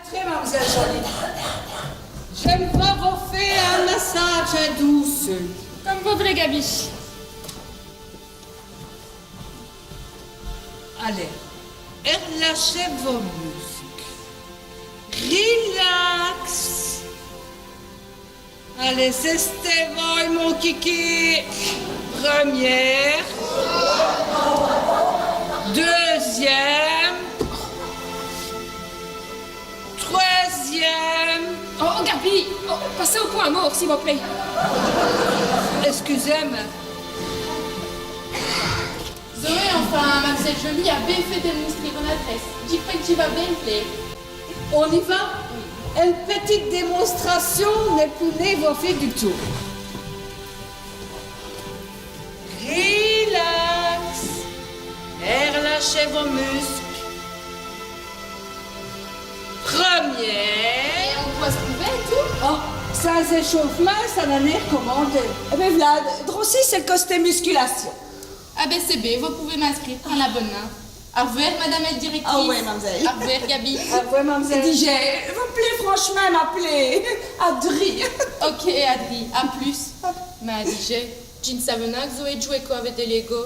Entrez, mademoiselle Jolie. J'aime pas vous faire un massage douce. Comme vous voulez, Gabi. Allez, relâchez vos muscles. Relax. Allez, c'est Stéphane, mon kiki. Première. Deuxième. Troisième. Oh, Gabi, passez au point mort, s'il vous plaît. Excusez-moi. Zoé, enfin, mademoiselle Jolie a bien fait de montrer ton adresse. J'y crois que tu vas bien me plaire. On y va? Une petite démonstration n'est pas vos filles du tout. Relax. Et relâchez vos muscles. Première. Et on doit se trouver et tout. Oh, sans échauffement, ça n'a rien recommandé. Eh bien, Vlad, Drossi, c'est le côté musculation. Ah ben c'est bien, vous pouvez m'inscrire à l'abonnement. Au revoir, madame la directrice. Ah ouais, mademoiselle. Au revoir, Gabi. Ouais, mademoiselle. Dis, vous plaît, franchement, m'appeler Adri. Ok, Adri, à plus. Mais DJ, tu ne savais pas que Zoé jouait quoi avec des Lego?